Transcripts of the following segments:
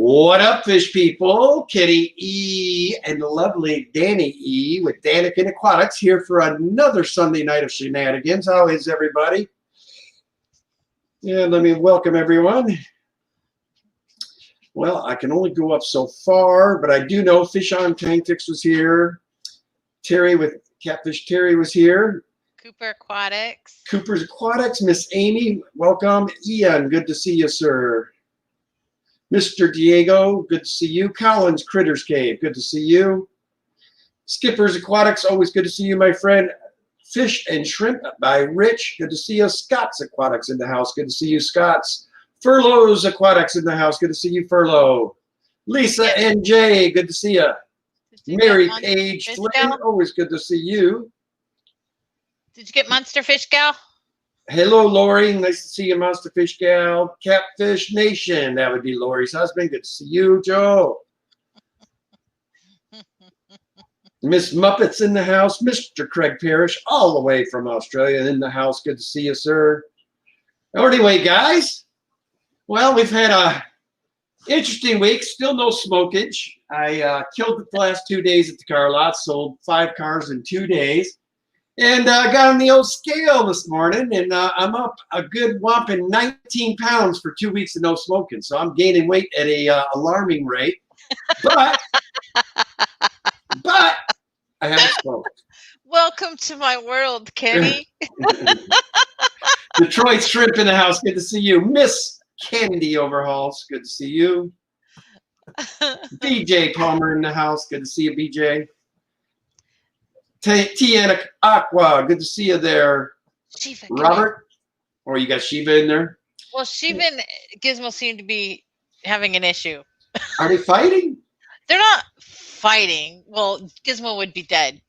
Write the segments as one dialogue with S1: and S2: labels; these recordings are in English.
S1: What up, fish people? Kitty E and the lovely Danny E with Danikin Aquatics here for another Sunday night of shenanigans. How is everybody? And let me welcome everyone. Well, I can only go up so far, but I do know Fish on Tank Fix was here. Terry with Catfish Terry was here.
S2: Cooper Aquatics.
S1: Cooper's Aquatics. Miss Amy, welcome. Ian, good to see you, sir. Mr. Diego, good to see you. Collins Critters Cave, good to see you. Skipper's Aquatics, always good to see you, my friend. Fish and Shrimp by Rich, good to see you. Scott's Aquatics in the house, good to see you, Scott's. Furlow's Aquatics in the house, good to see you, Furlow. Lisa and Jay, good to see you. Mary Page Flynn, always good to see you.
S2: Did you get Monster Fish Gal?
S1: Hello, Lori. Nice to see you, Monster Fish Gal. Catfish Nation. That would be Lori's husband. Good to see you, Joe. Miss Muppets in the house. Mr. Craig Parrish, all the way from Australia in the house. Good to see you, sir. Anyway, guys. Well, we've had a interesting week. Still no smokage. I killed the last 2 days at the car lot. Sold 5 cars in 2 days. And got on the old scale this morning, and I'm up a good whopping 19 pounds for 2 weeks of no smoking. So I'm gaining weight at a alarming rate. But I haven't smoked.
S2: Welcome to my world, Kenny.
S1: Detroit Shrimp in the house. Good to see you. Miss Candy Overhauls. Good to see you. BJ Palmer in the house. Good to see you, BJ. Tiana Aqua, good to see you there.
S2: Shiva,
S1: Robert, or you got Shiva in there?
S2: Well, Shiva and Gizmo seem to be having an issue.
S1: Are they fighting?
S2: They're not fighting. Well, Gizmo would be dead.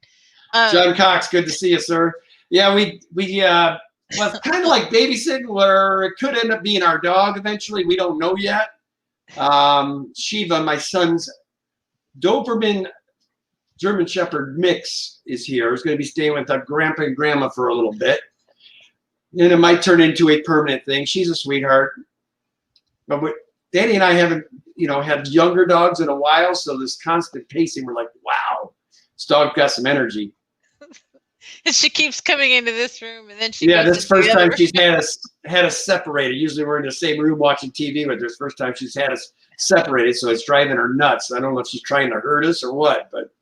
S1: John Cox, good to see you, sir. Yeah, we was kind of like babysitting, where it could end up being our dog eventually. We don't know yet. Shiva, my son's Doberman German Shepherd mix is here. He's going to be staying with grandpa and grandma for a little bit. And it might turn into a permanent thing. She's a sweetheart. But Danny and I haven't, had younger dogs in a while. So this constant pacing, we're like, wow, this dog got some energy.
S2: And she keeps coming into this room, and then she
S1: this
S2: goes
S1: first time she's had us separated. Usually we're in the same room watching TV, but this first time she's had us separated. So it's driving her nuts. I don't know if she's trying to hurt us or what, but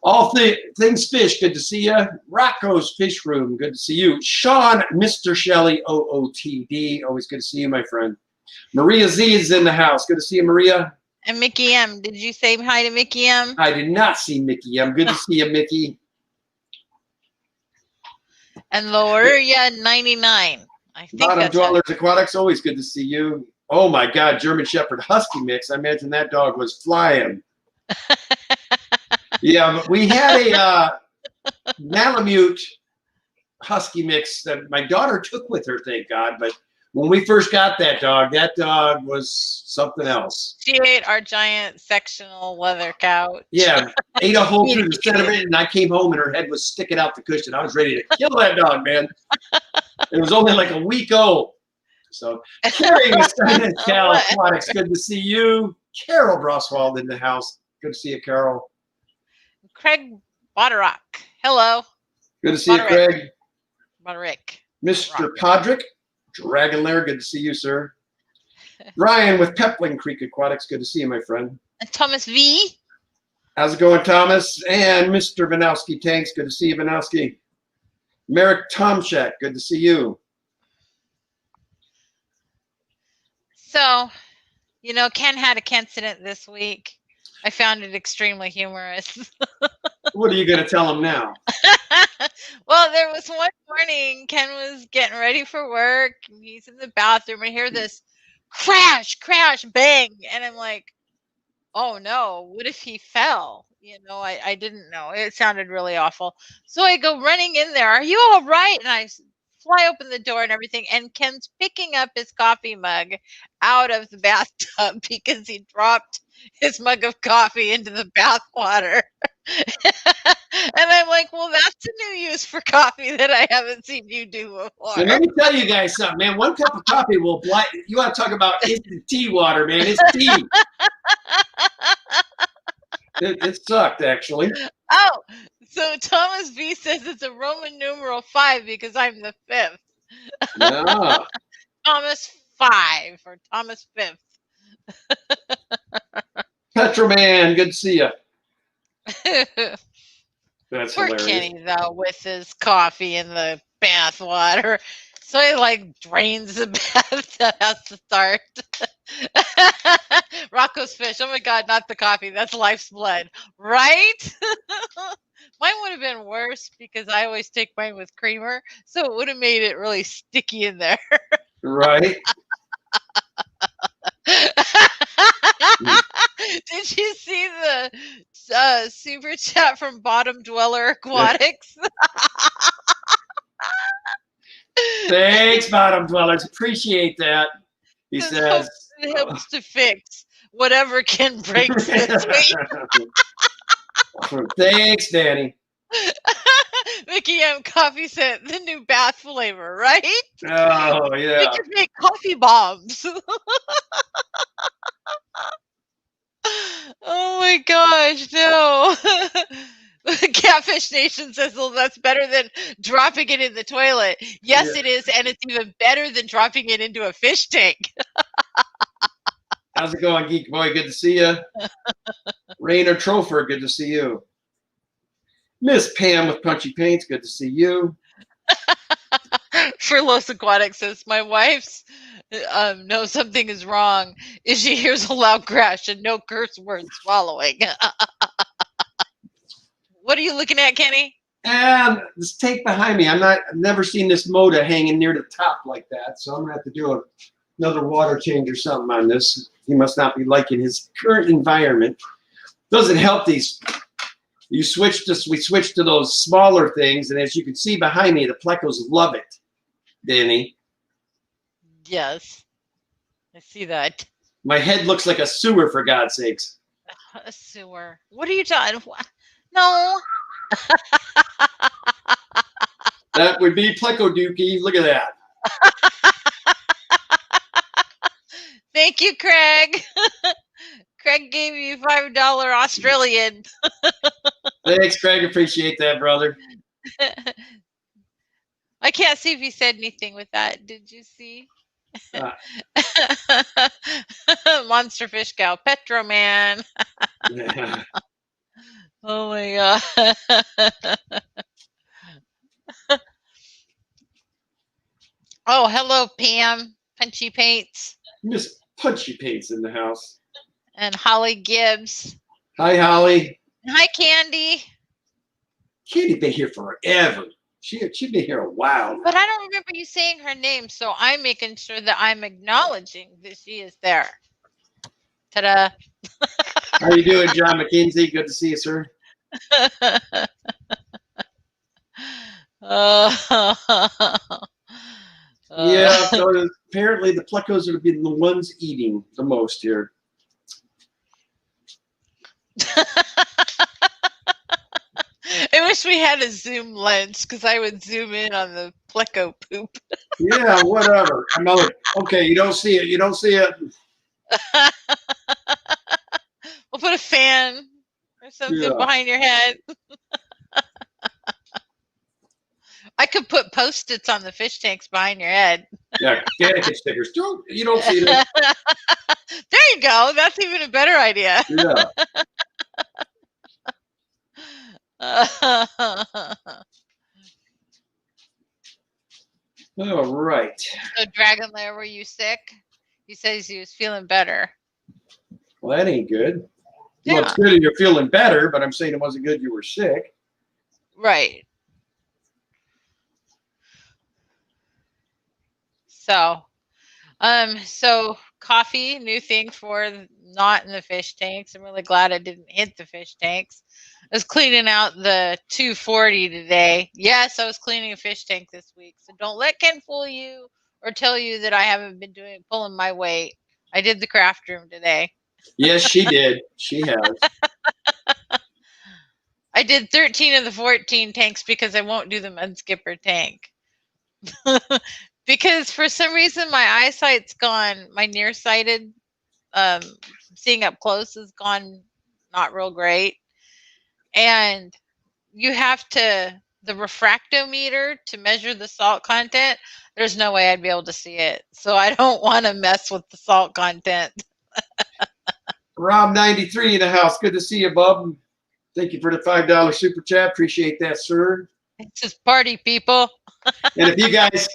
S1: all things fish, good to see you. Rocco's Fish Room, good to see you. Sean, Mr. Shelley, OOTD, always good to see you, my friend. Maria Z is in the house. Good to see you, Maria.
S2: And Mickey M. Did you say hi to Mickey M?
S1: I did not see Mickey M. Good to see you, Mickey.
S2: And Loria 99. I think
S1: Bottom Dwellers Aquatics, always good to see you. Oh my God, German Shepherd Husky mix. I imagine that dog was flying. Yeah, but we had a Malamute Husky mix that my daughter took with her, thank God. But when we first got that dog was something else.
S2: She ate our giant sectional leather couch.
S1: Yeah, ate a hole through the center of it, and I came home and her head was sticking out the cushion. I was ready to kill that dog, man. It was only like a week old. So, Carrie was in Cal Aquatics, good to see you. Carol Broswald in the house. Good to see you, Carol.
S2: Craig Boderock. Hello.
S1: Good to see you, Craig.
S2: Boderick.
S1: Mr. Podrick, Dragon Lair, good to see you, sir. Ryan with Pepling Creek Aquatics, good to see you, my friend.
S2: And Thomas V.
S1: How's it going, Thomas? And Mr. Vanowski Tanks, good to see you, Vanowski. Merrick Tomchak, good to see you.
S2: So, Ken had a Kencident this week. I found it extremely humorous.
S1: What are you going to tell him now?
S2: Well, there was one morning, Ken was getting ready for work, and he's in the bathroom, and I hear this crash, bang, and I'm like, oh no, what if he fell? I didn't know. It sounded really awful. So I go running in there. Are you all right? And I fly open the door and everything, and Ken's picking up his coffee mug out of the bathtub because he dropped his mug of coffee into the bath water. And I'm like, well, that's a new use for coffee that I haven't seen you do
S1: So
S2: before.
S1: let me tell you guys something, man. One cup of coffee will blind. You want to talk about instant tea water, man? It's tea. It sucked, actually.
S2: Oh, so Thomas B says it's a Roman numeral 5 because I'm the 5th.
S1: Yeah.
S2: Thomas 5 or Thomas 5th.
S1: Petroman, good to see you. That's
S2: Poor
S1: hilarious.
S2: Kenny, though, with his coffee and the bath water. So he like drains the bath that has to start. Rocco's fish. Oh my God, not the coffee. That's life's blood. Right? Mine would have been worse because I always take mine with creamer. So it would have made it really sticky in there.
S1: Right.
S2: Did you see the super chat from Bottom Dweller Aquatics?
S1: Thanks, Bottom Dwellers. Appreciate that. He says.
S2: It helps to fix whatever can break this week.
S1: Thanks, Danny.
S2: Mickey M. Coffee said the new bath flavor, right?
S1: Oh, yeah.
S2: We could make coffee bombs. Oh my gosh, no. Catfish Nation says, well, that's better than dropping it in the toilet. Yes,
S1: Yeah.
S2: it is, and it's even better than dropping it into a fish tank.
S1: How's it going, Geek Boy? Good to see you. Rainer Trofer, good to see you. Miss Pam with Punchy Paints, good to see you.
S2: For Los Aquatics says, my wife's knows something is wrong if she hears a loud crash and no curse word swallowing. What are you looking at, Kenny?
S1: And this tape behind me, I've never seen this Moda hanging near the top like that, so I'm gonna have to do another water change or something on this. He must not be liking his current environment. Doesn't help these. We switched to those smaller things, and as you can see behind me, the plecos love it, Danny.
S2: Yes, I see that.
S1: My head looks like a sewer, for God's sakes.
S2: A sewer. What are you talking? No.
S1: That would be Pleco Dookie. Look at that.
S2: Thank you, Craig. Craig gave you $5 Australian.
S1: Thanks, Craig. Appreciate that, brother.
S2: I can't see if you said anything with that. Did you see? Monster Fish Gal, Petro Man.
S1: Yeah.
S2: Oh my God. Oh, hello, Pam. Punchy Paints.
S1: Miss Punchy Paints in the house.
S2: And Holly Gibbs.
S1: Hi, Holly.
S2: Hi, Candy.
S1: Candy's been here forever. She's been here a while.
S2: But I don't remember you saying her name, so I'm making sure that I'm acknowledging that she is there. Ta-da.
S1: How you doing, John McKenzie? Good to see you, sir. Yeah, so apparently the plecos are the ones eating the most here.
S2: I wish we had a zoom lens because I would zoom in on the pleco poop.
S1: Yeah, whatever. Okay, you don't see it. You don't see it.
S2: We'll put a fan or something behind your head. I could put Post-its on the fish tanks behind your head.
S1: Yeah, Gattaca stickers. You don't see it.
S2: There you go. That's even a better idea.
S1: Yeah. All right.
S2: So, Dragon Lair, were you sick? He says he was feeling better.
S1: Well, that ain't good.
S2: Yeah.
S1: Well, it's good if you're feeling better, but I'm saying it wasn't good you were sick.
S2: Right. So coffee, new thing for not in the fish tanks. I'm really glad I didn't hit the fish tanks. I was cleaning out the 240 today. Yes, I was cleaning a fish tank this week. So don't let Ken fool you or tell you that I haven't been pulling my weight. I did the craft room today.
S1: Yes, she did. She has.
S2: I did 13 of the 14 tanks because I won't do the Mudskipper tank. Because for some reason my eyesight's gone, my nearsighted seeing up close has gone not real great. And you have to the refractometer to measure the salt content. There's no way I'd be able to see it. So I don't want to mess with the salt content.
S1: Rob 93 in the house. Good to see you, bub. Thank you for the $5 super chat. Appreciate that, sir.
S2: It's just party, people.
S1: And if you guys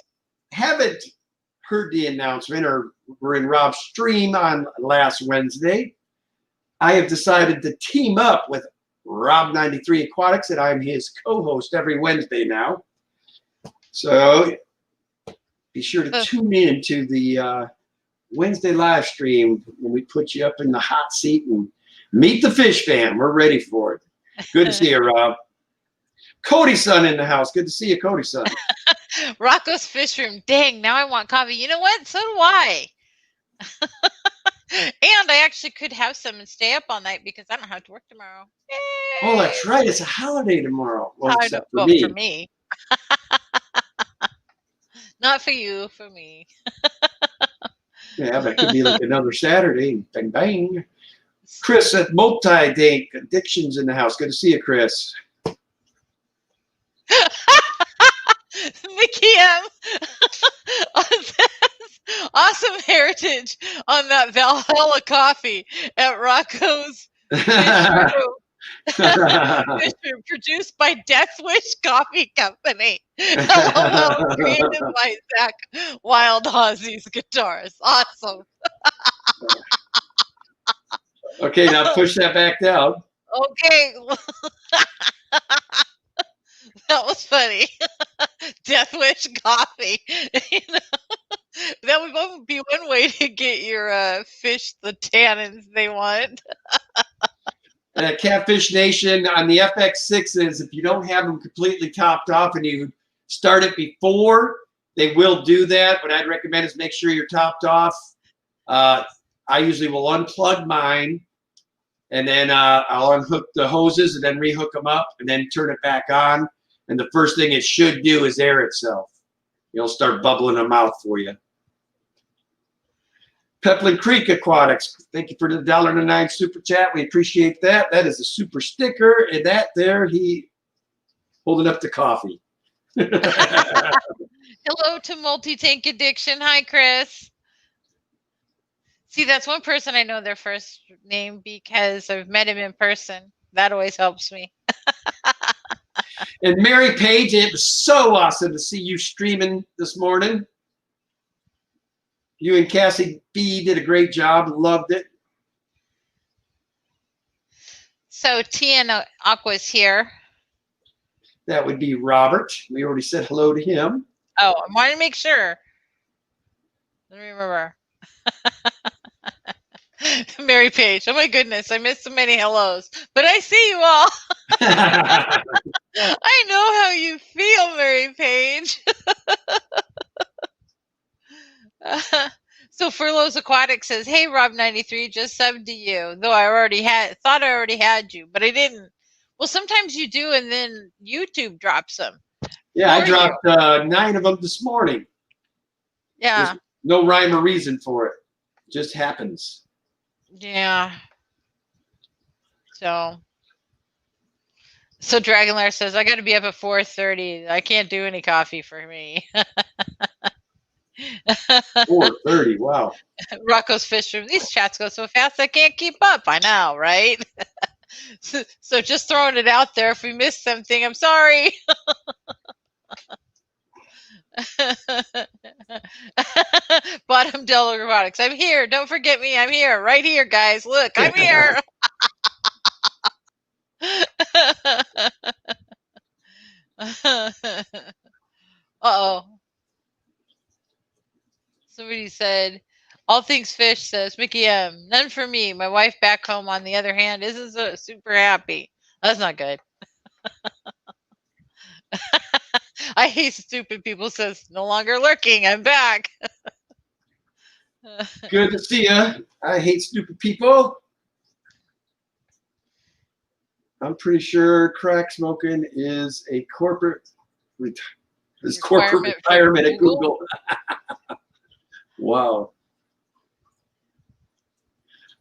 S1: haven't heard the announcement or were in Rob's stream on last Wednesday, I have decided to team up with Rob 93 Aquatics, and I'm his co-host every Wednesday now. So be sure to tune in to the Wednesday live stream when we put you up in the hot seat and meet the fish fam. We're ready for it. Good to see you, Rob. Cody's son in the house. Good to see you, Cody's son.
S2: Rocco's Fish Room. Dang, now I want coffee. You know what? So do I. And I actually could have some and stay up all night because I don't have to work tomorrow. Yay!
S1: Oh, that's right. It's a holiday tomorrow. Well, except for
S2: well,
S1: me.
S2: for me. Not for you, for me.
S1: Yeah, but it could be like another Saturday. Bang, bang. Chris at Multi-Dink Addictions in the house. Good to see you, Chris.
S2: Mickey M. Awesome heritage on that Valhalla coffee at Rocco's Fish Room, produced by Death Wish Coffee Company. LOL, created by Zach Wild Ozzy's guitars. Awesome.
S1: Okay, now push that back down.
S2: Okay. That was funny. Death Wish Coffee. You know? That would be one way to get your fish the tannins they want.
S1: And at Catfish Nation on the FX6s, if you don't have them completely topped off and you start it before, they will do that. What I'd recommend is make sure you're topped off. I usually will unplug mine, and then I'll unhook the hoses and then rehook them up and then turn it back on. And the first thing it should do is air itself. It'll start bubbling them out for you. Peplin Creek Aquatics, thank you for the $1.09 super chat. We appreciate that. That is a super sticker. And that there, he holding up the coffee.
S2: Hello to Multi-Tank Addiction. Hi, Chris. See, that's one person I know their first name because I've met him in person. That always helps me.
S1: And Mary Page, it was so awesome to see you streaming this morning. You and Cassie B did a great job. Loved it.
S2: So Tian Aqua's here.
S1: That would be Robert. We already said hello to him.
S2: Oh, I wanted to make sure. Let me remember. Mary Page. Oh my goodness, I missed so many hellos. But I see you all. I know how you feel, Mary Page. So Furloughs Aquatic says, "Hey Rob 93, just subbed to you. Though I already thought I already had you, but I didn't." Well, sometimes you do, and then YouTube drops them.
S1: Yeah, I dropped 9 of them this morning.
S2: Yeah.
S1: There's no rhyme or reason for it. It just happens.
S2: Yeah. So Dragonlair says, "I got to be up at 4:30. I can't do any coffee for me."
S1: 4:30. Wow.
S2: Rocco's Fish Room. These chats go so fast I can't keep up. I know, right? So just throwing it out there. If we missed something, I'm sorry. Bottom Delaware Robotics. I'm here. Don't forget me. I'm here. Right here, guys. Look, I'm here. Uh-oh. Somebody said, "All things fish," says Mickey M. "None for me. My wife back home, on the other hand, isn't so super happy." That's not good. I hate stupid people, says "No longer lurking. I'm back."
S1: Good to see you. I hate stupid people. I'm pretty sure crack smoking is a corporate
S2: Requirement for
S1: retirement at
S2: Google?
S1: Google. Wow.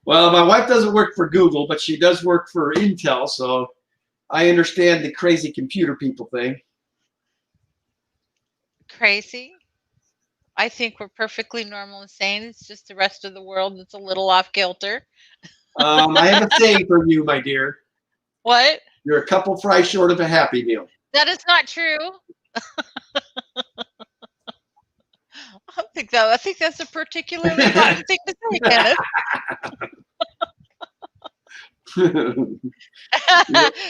S1: Well, my wife doesn't work for Google, but she does work for Intel, so I understand the crazy computer people thing.
S2: Crazy? I think we're perfectly normal and sane. It's just the rest of the world that's a little off kilter.
S1: I have a saying for you, my dear.
S2: What?
S1: You're a couple fries short of a Happy Meal.
S2: That is not true. I think that's a particularly rotten thing to say, Kenneth.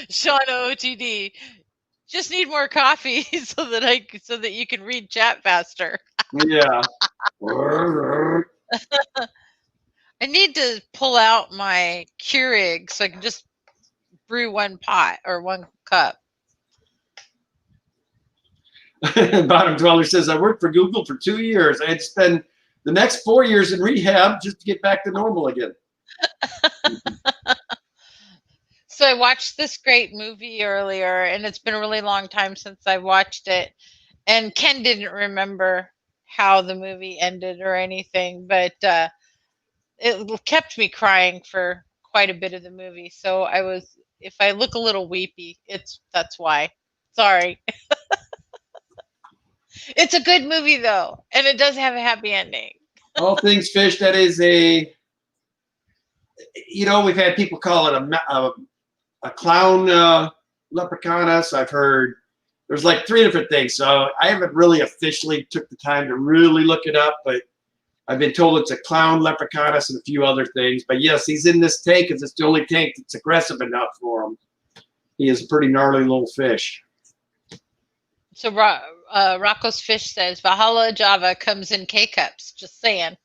S2: Sean OTD. Just need more coffee so that you can read chat faster.
S1: Yeah.
S2: I need to pull out my Keurig so I can just brew one pot or one cup.
S1: Bottom Dweller says, I worked for Google for 2 years. I had to spend the next 4 years in rehab just to get back to normal again.
S2: So I watched this great movie earlier, and it's been a really long time since I watched it. And Ken didn't remember how the movie ended or anything, but it kept me crying for quite a bit of the movie. So if I look a little weepy, that's why. Sorry. It's a good movie though, and it does have a happy ending.
S1: All things fish, that is we've had people call it a clown leprechaunus. I've heard there's like 3 different things. So I haven't really officially took the time to really look it up, but I've been told it's a clown leprechaunus and a few other things. But yes, he's in this tank because it's the only tank that's aggressive enough for him. He is a pretty gnarly little fish.
S2: So Rocco's Fish says Valhalla Java comes in K-cups. Just saying.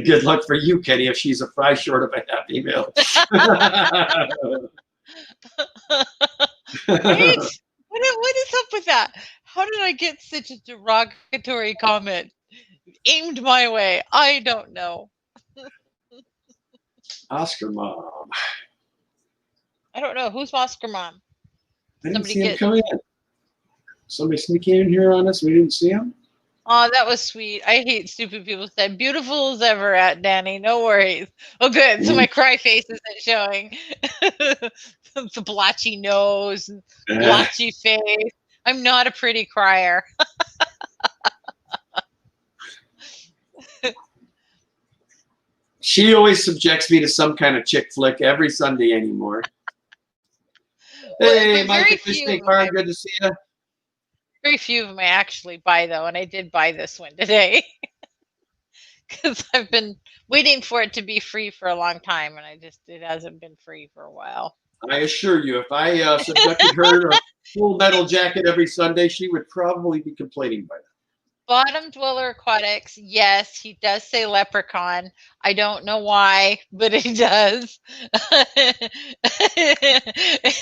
S1: Good luck for you, Kenny, if she's a fry short of a Happy Meal.
S2: Right? What is up with that? How did I get such a derogatory comment aimed my way? I don't know.
S1: Oscar Mom.
S2: I don't know. Who's Oscar Mom?
S1: I didn't
S2: Somebody
S1: see him coming in. Somebody sneaking in here on us. We didn't see him.
S2: Oh, that was sweet. I hate stupid people said beautiful as ever at Danny. No worries. Oh, good. So my cry face isn't showing. The blotchy nose, and blotchy face. I'm not a pretty crier.
S1: She always subjects me to some kind of chick flick every Sunday anymore. Hey, Mike, Fish Tank Farm, good to see you.
S2: Very few of them I actually buy, though, and I did buy this one today because I've been waiting for it to be free for a long time, and it hasn't been free for a while.
S1: I assure you, if I subjected her to a Full Metal Jacket every Sunday, she would probably be complaining by now.
S2: Bottom Dweller Aquatics, yes, he does say leprechaun. I don't know why, but he does.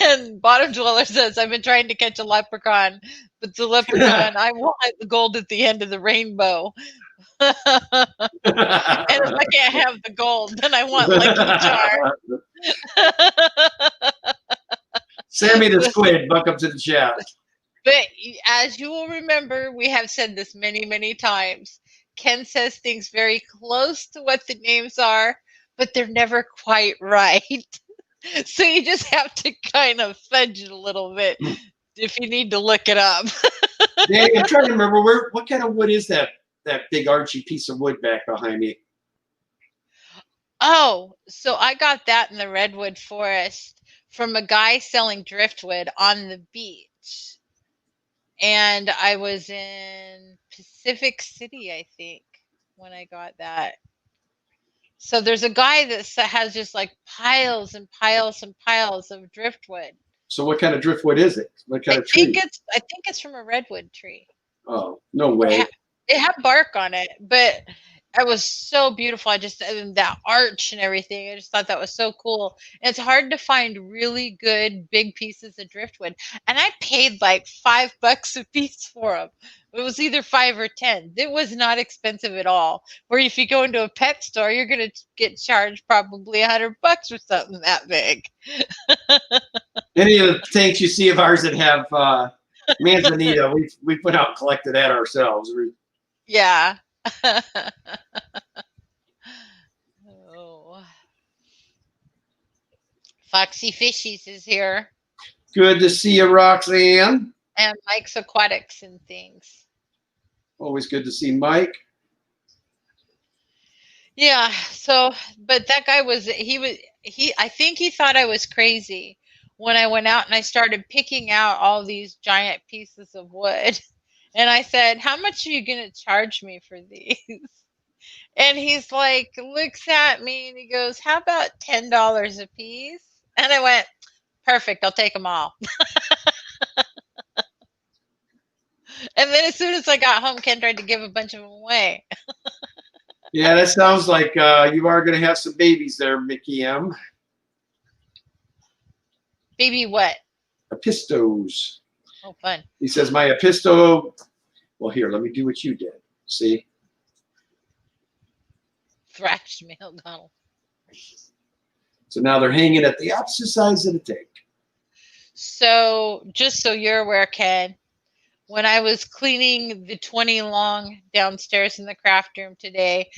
S2: And Bottom Dweller says, I've been trying to catch a leprechaun, but the leprechaun, I want the gold at the end of the rainbow. And if I can't have the gold, then I want Lucky Charm.
S1: Sammy the Squid, buck up to the chat.
S2: But as you will remember, we have said this many, many times. Ken says things very close to what the names are, but they're never quite right. So you just have to kind of fudge it a little bit if you need to look it up.
S1: Danny, I'm trying to remember what kind of wood is that big archy piece of wood back behind me?
S2: Oh, so I got that in the redwood forest from a guy selling driftwood on the beach. And I was in Pacific City, I think, when I got that. So there's a guy that has just like piles and piles and piles of driftwood.
S1: So what kind of driftwood is it? What kind of tree?
S2: I think it's from a redwood tree.
S1: Oh, no way.
S2: It had bark on it, but It was so beautiful. And that arch and everything. I just thought that was so cool. And it's hard to find really good big pieces of driftwood. And I paid like $5 a piece for them. It was either 5 or 10. It was not expensive at all. Where if you go into a pet store, you're gonna get charged probably $100 for something that big.
S1: Any of the tanks you see of ours that have manzanita, we went out and collected that ourselves.
S2: Yeah. Oh. Foxy Fishies is here.
S1: Good to see you, Roxanne.
S2: And Mike's Aquatics and things.
S1: Always good to see Mike.
S2: Yeah, so but that guy I think he thought I was crazy when I went out and I started picking out all these giant pieces of wood. And I said, "How much are you going to charge me for these?" And he's like, looks at me and he goes, "How about $10 a piece?" And I went, "Perfect, I'll take them all." And then as soon as I got home, Ken tried to give a bunch of them away.
S1: Yeah, that sounds like you are going to have some babies there, Mickey M.
S2: Baby what?
S1: Apistos.
S2: Oh, fun.
S1: He says, my apisto. Well, here, let me do what you did. See?
S2: Thrashed me, O'Donnell.
S1: So now they're hanging at the opposite sides of the tank.
S2: So just so you're aware, Ken, when I was cleaning the 20 long downstairs in the craft room today,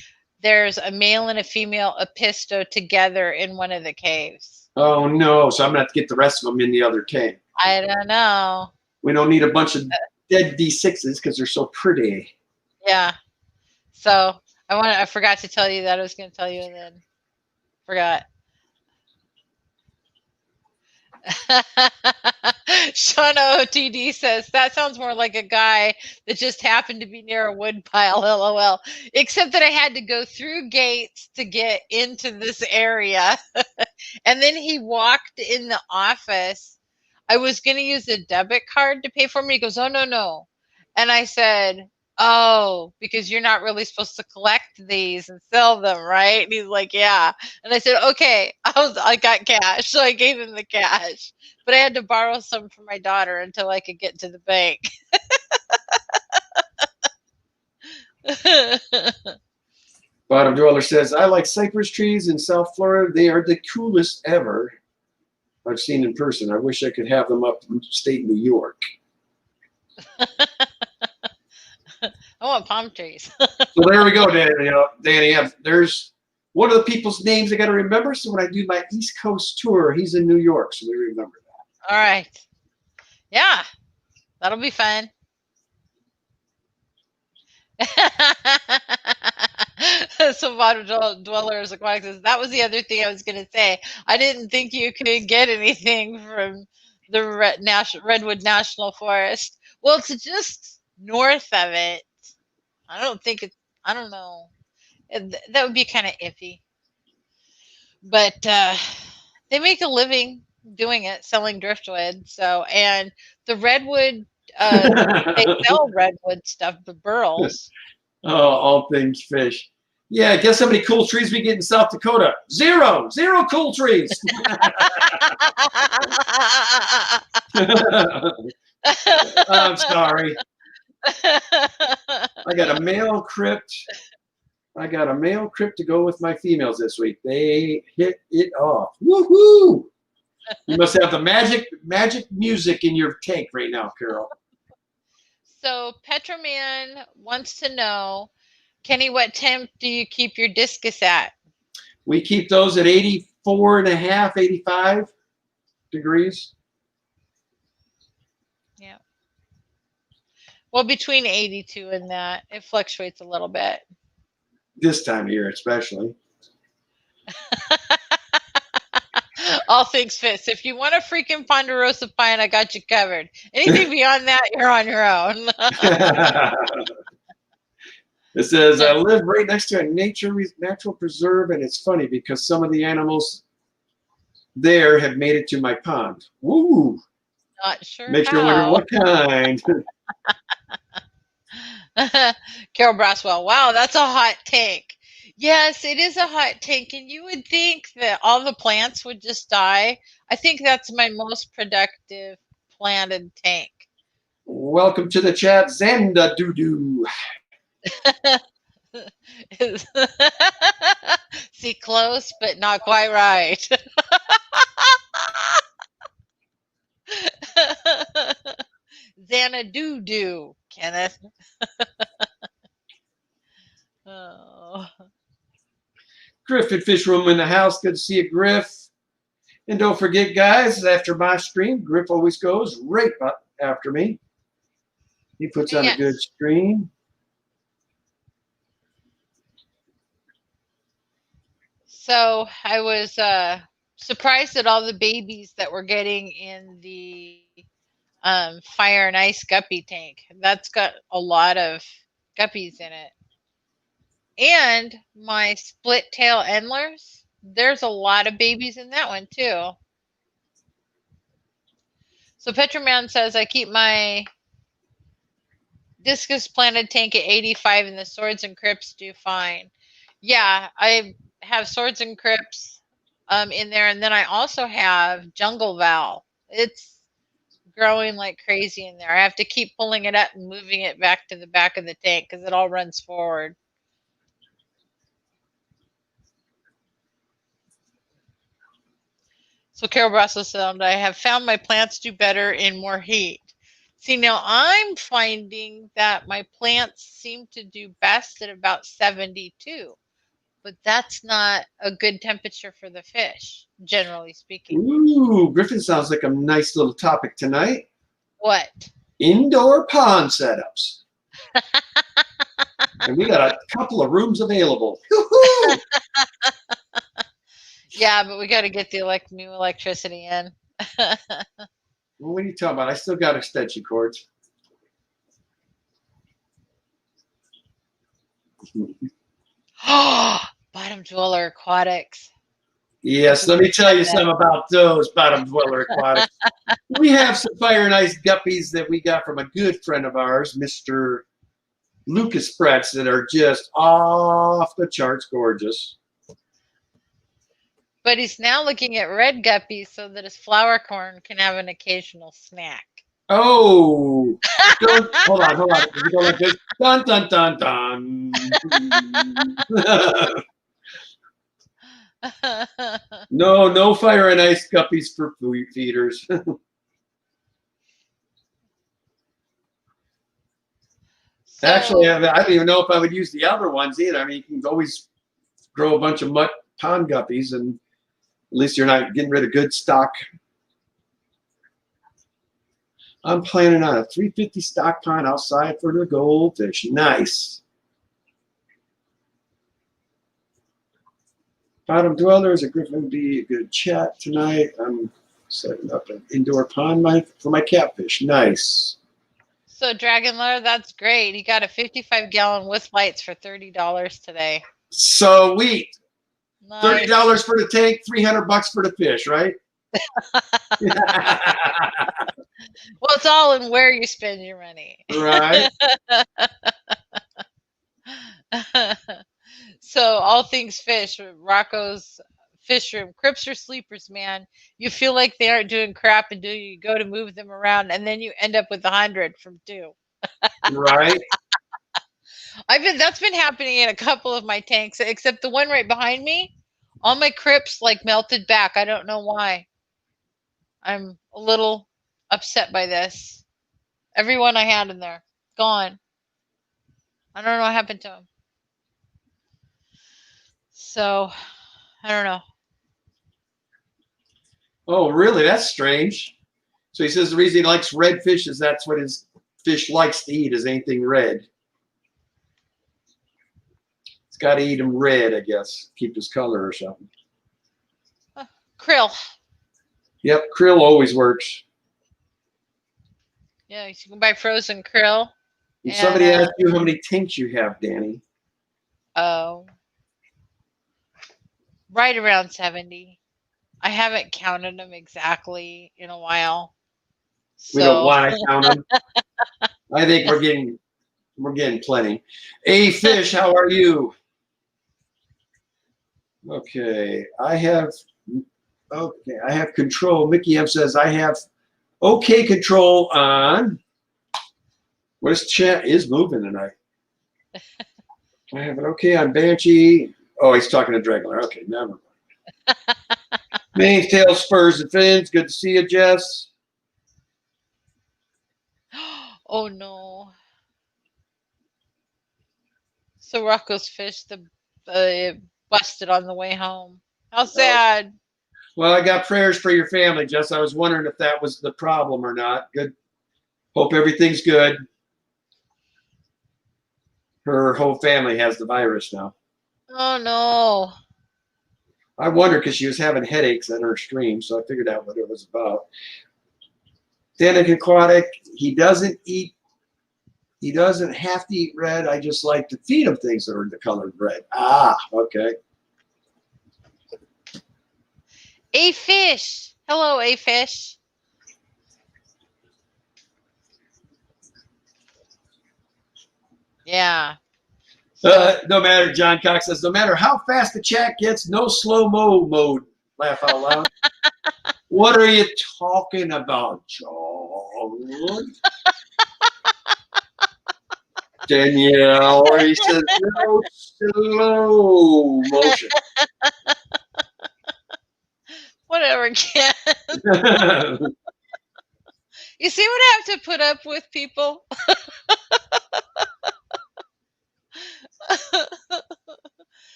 S2: there's a male and a female apisto together in one of the caves.
S1: Oh, no. So I'm going to have to get the rest of them in the other tank.
S2: I don't know.
S1: We don't need a bunch of dead D6s because they're so pretty.
S2: Yeah. So I forgot to tell you that. I was going to tell you and then forgot. Shauna OTD says, that sounds more like a guy that just happened to be near a wood pile, LOL. Except that I had to go through gates to get into this area. And then he walked in the office. I was going to use a debit card to pay for me. He goes, "Oh, no. And I said, "Oh, because you're not really supposed to collect these and sell them, right?" And he's like, "Yeah." And I said, "Okay." I got cash, so I gave him the cash. But I had to borrow some from my daughter until I could get to the bank.
S1: Bottom Dweller says, I like cypress trees in South Florida. They are the coolest ever I've seen in person. I wish I could have them up in state New York.
S2: I want palm trees.
S1: So there we go, Danny. There's one of the people's names I got to remember. So when I do my East Coast tour, he's in New York, so we remember that.
S2: All right. Yeah, that'll be fun. So Bottom Dwellers Aquatics says, that was the other thing I was going to say. I didn't think you could get anything from the Redwood National Forest. Well, it's just north of it. I don't know. That would be kind of iffy. But they make a living doing it, selling driftwood. So, and the redwood, they sell redwood stuff, the burls.
S1: Oh, all things fish. Yeah, guess how many cool trees we get in South Dakota? Zero cool trees. I'm sorry. I got a male crypt. To go with my females this week. They hit it off. Woohoo! You must have the magic music in your tank right now, Carol. So
S2: Petroman wants to know, Kenny, what temp do you keep your discus at?
S1: We keep those at 84.5, 85 degrees.
S2: Yeah. Well, between 82 and that, it fluctuates a little bit.
S1: This time of year, especially.
S2: All things fit. So if you want a freaking Ponderosa pine, I got you covered. Anything beyond that, you're on your own.
S1: It says, I live right next to a natural preserve, and it's funny because some of the animals there have made it to my pond. Woo!
S2: Not sure.
S1: Makes you wonder what kind.
S2: Carol Braswell, wow, that's a hot take. Yes, it is a hot tank, and you would think that all the plants would just die. I think that's my most productive planted tank.
S1: Welcome to the chat, Zanda Doodoo.
S2: See, close, but not quite right. Xanadu, Kenneth. Oh.
S1: Griffin Fish Room in the house. Good to see you, Griff. And don't forget, guys, after my stream, Griff always goes right after me. He puts on a good stream.
S2: So I was surprised at all the babies that we're getting in the Fire and Ice guppy tank. That's got a lot of guppies in it. And my split tail endlers, there's a lot of babies in that one too. So Petroman says I keep my discus planted tank at 85 and the swords and crypts do fine. Yeah, I have swords and crypts in there, and then I also have jungle val. It's growing like crazy in there. I have to keep pulling it up and moving it back to the back of the tank because it all runs forward. So Carol Brasso said, I have found my plants do better in more heat. See, now I'm finding that my plants seem to do best at about 72, but that's not a good temperature for the fish, generally speaking.
S1: Ooh, Griffin sounds like a nice little topic tonight.
S2: What?
S1: Indoor pond setups. And we got a couple of rooms available.
S2: Yeah, but we got to get the new electricity in.
S1: What are you talking about? I still got extension cords.
S2: Bottom dweller aquatics.
S1: Yes, let me tell you something about those bottom dweller aquatics. We have some Fire and Ice guppies that we got from a good friend of ours, Mr. Lucas Pretz, that are just off the charts gorgeous.
S2: But he's now looking at red guppies so that his flower corn can have an occasional snack.
S1: Oh, hold on. We go like this. Dun, dun, dun, dun. No Fire and Ice guppies for food feeders. Actually, I don't even know if I would use the other ones either. I mean, you can always grow a bunch of pond guppies, and at least you're not getting rid of good stock. I'm planning on a 350 stock pond outside for the goldfish. Nice. Bottom dwellers, a Griffin would be a good chat tonight. I'm setting up an indoor pond for my catfish. Nice.
S2: So Dragon Lure, that's great. He got a 55-gallon with lights for $30 today.
S1: Sweet.
S2: Nice.
S1: $30 for the tank, $300 for the fish, right?
S2: Well, it's all in where you spend your money.
S1: Right.
S2: So all things fish, Rocco's Fish Room. Crypts are sleepers, man. You feel like they aren't doing crap until you go to move them around, and then you end up with 100 from 2.
S1: Right.
S2: That's been happening in a couple of my tanks, except the one right behind me. All my crypts melted back. I don't know why. I'm a little upset by this. Everyone I had in there, gone. I don't know what happened to them. So, I don't know.
S1: Oh, really? That's strange. So he says the reason he likes red fish is that's what his fish likes to eat, is anything red. He's got to eat them red, I guess. Keep his color or something.
S2: Krill.
S1: Yep, krill always works.
S2: Yeah, you can buy frozen krill.
S1: And somebody asked you how many tanks you have, Danny.
S2: Oh. Right around 70. I haven't counted them exactly in a while. So.
S1: We don't want to count them. I think we're getting plenty. Hey, Fish, how are you? Okay, I have control. Mickey M says I have okay control on. What is chat is moving tonight? I have it okay on Banshee. Oh, he's talking to Dragler. Okay, never mind. Main tail, spurs, and fins. Good to see you, Jess.
S2: Oh no. So Rocco's fish busted on the way home. How sad.
S1: Well, I got prayers for your family, Jess. I was wondering if that was the problem or not. Good. Hope everything's good. Her whole family has the virus now.
S2: Oh no.
S1: I wonder because she was having headaches at her stream, so I figured out what it was about. Danik Aquatic, he doesn't have to eat red. I just like to feed him things that are the color red. Ah, okay.
S2: A fish. Hello, a fish. Yeah.
S1: No matter, John Cox says, no matter how fast the chat gets, no slow-mo mode. Laugh out loud. What are you talking about, John? Danielle, he says, no slow motion.
S2: Whatever, Ken. You see what I have to put up with, people?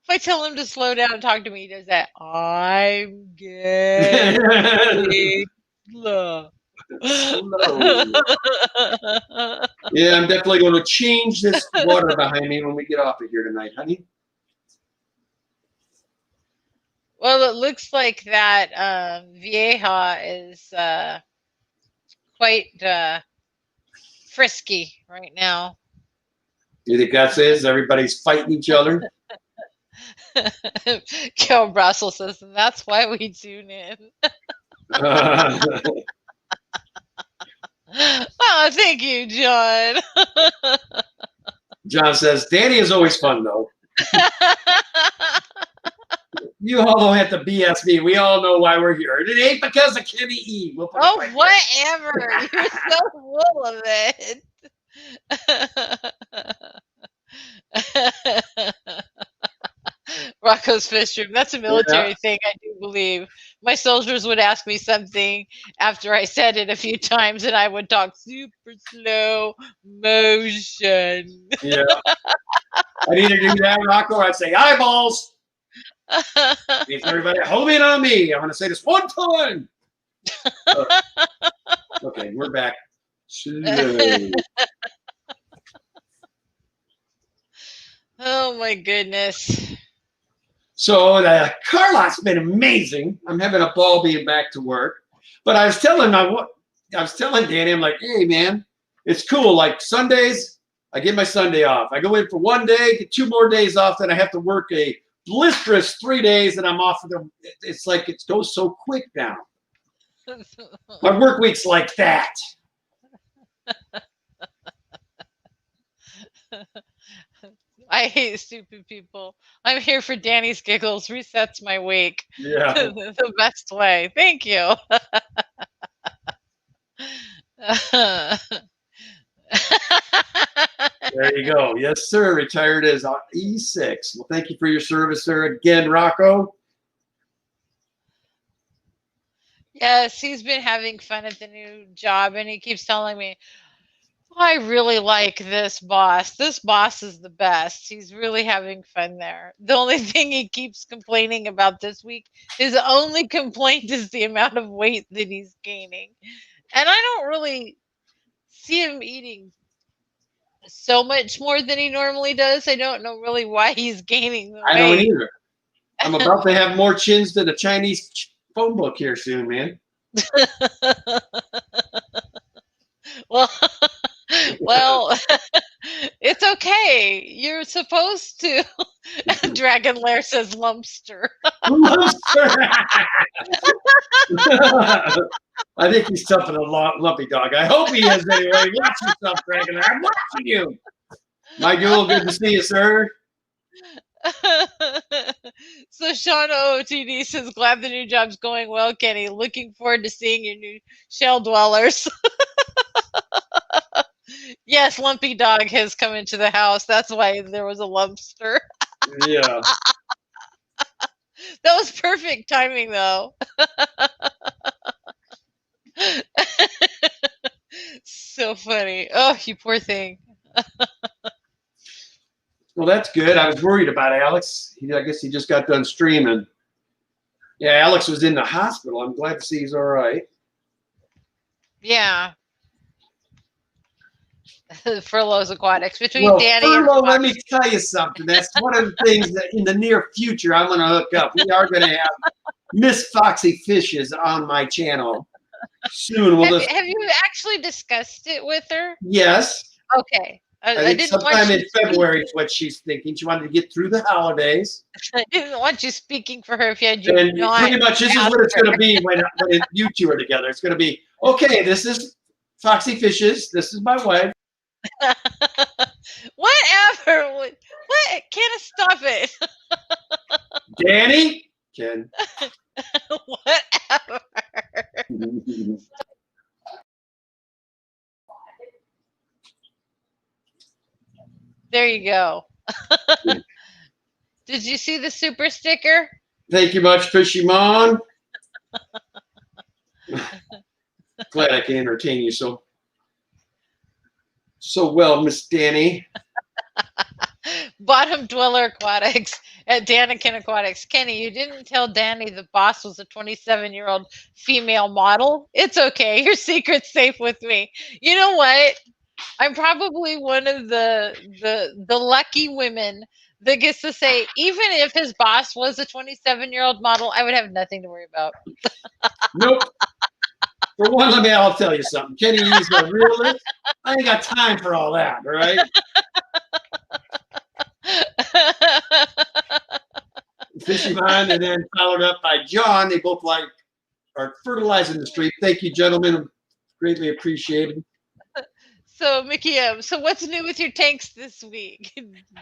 S2: If I tell him to slow down and talk to me, he does that. I'm getting slow.
S1: Yeah, I'm definitely going to change this water behind me when we get off of here tonight, honey.
S2: Well, it looks like that Vieja is quite frisky right now.
S1: You think that's it? Everybody's fighting each other?
S2: Carol Brassel says, and that's why we tune in. Oh, thank you, John.
S1: John says, Danny is always fun, though. You all don't have to BS me. We all know why we're here. It ain't because of Kenny E. We'll
S2: oh, whatever. You're so full of it. Rocco's Fish Room. That's a military thing, I do believe. My soldiers would ask me something after I said it a few times, and I would talk super slow motion.
S1: Yeah. I'd either do that, Rocco, or I'd say eyeballs. Means everybody, home in on me. I'm going to say this one time. Okay, we're back. Slow.
S2: Oh, my goodness.
S1: So Carlot's been amazing. I'm having a ball being back to work. But I was telling Danny, I'm like, hey man, it's cool. Like Sundays, I get my Sunday off. I go in for 1 day, get 2 more days off, then I have to work a blisterous 3 days, and I'm off for the. It's like it goes so quick now. My work week's like that.
S2: I hate stupid people. I'm here for Danny's giggles. Resets my week.
S1: Yeah.
S2: The best way. Thank you.
S1: There you go. Yes, sir. Retired as E6. Well, thank you for your service, sir. Again, Rocco.
S2: Yes, he's been having fun at the new job, and he keeps telling me, I really like this boss. This boss is the best. He's really having fun there. The only thing he keeps complaining about this week, his only complaint is the amount of weight that he's gaining. And I don't really see him eating so much more than he normally does. I don't know really why he's gaining the weight.
S1: I don't either. I'm about to have more chins than a Chinese phone book here soon, man.
S2: Well, it's okay. You're supposed to. Dragon Lair says lumpster.
S1: Lumpster. I think he's something a lumpy dog. I hope he is anyway. Watch yourself, Dragon Lair. I'm watching you. Mike Yule, good to see you, sir.
S2: So Sean OOTD says, glad the new job's going well, Kenny. Looking forward to seeing your new shell dwellers. Yes, Lumpy Dog has come into the house. That's why there was a lumpster.
S1: Yeah.
S2: That was perfect timing, though. So funny. Oh, you poor thing.
S1: Well, that's good. I was worried about Alex. I guess he just got done streaming. Yeah, Alex was in the hospital. I'm glad to see he's all right.
S2: Yeah. Furloughs Aquatics between
S1: Well,
S2: Danny
S1: Furlough,
S2: and
S1: let me tell you something. That's one of the things that in the near future I'm going to hook up. We are going to have Miss Foxy Fishes on my channel soon.
S2: have you actually discussed it with her?
S1: Yes.
S2: Okay.
S1: I
S2: I
S1: think
S2: didn't
S1: sometime
S2: want
S1: in
S2: you
S1: February is what she's thinking. She wanted to get through the holidays.
S2: I didn't want you speaking for her if you had you
S1: And
S2: not
S1: pretty much this is
S2: asked
S1: what it's
S2: her.
S1: going to be when you two are together. It's going to be, okay, this is Foxy Fishes. This is my wife.
S2: Whatever. What? Can't stop it.
S1: Danny. Ken.
S2: Whatever. There you go. Did you see the super sticker?
S1: Thank you much, Fishy Mon. Glad I can entertain you so well, Miss Danny.
S2: Bottom Dweller Aquatics at Danikin Aquatics. Kenny, you didn't tell Danny the boss was a 27-year-old female model. It's okay. Your secret's safe with me. You know what? I'm probably one of the lucky women that gets to say, even if his boss was a 27-year-old model, I would have nothing to worry about.
S1: Nope. For one, I'll tell you something. Kenny, he's a realist. I ain't got time for all that, all right? Fishy Mon, and then followed up by John. They both are fertilizing the street. Thank you, gentlemen. Greatly appreciated.
S2: So, Mickey M., so what's new with your tanks this week,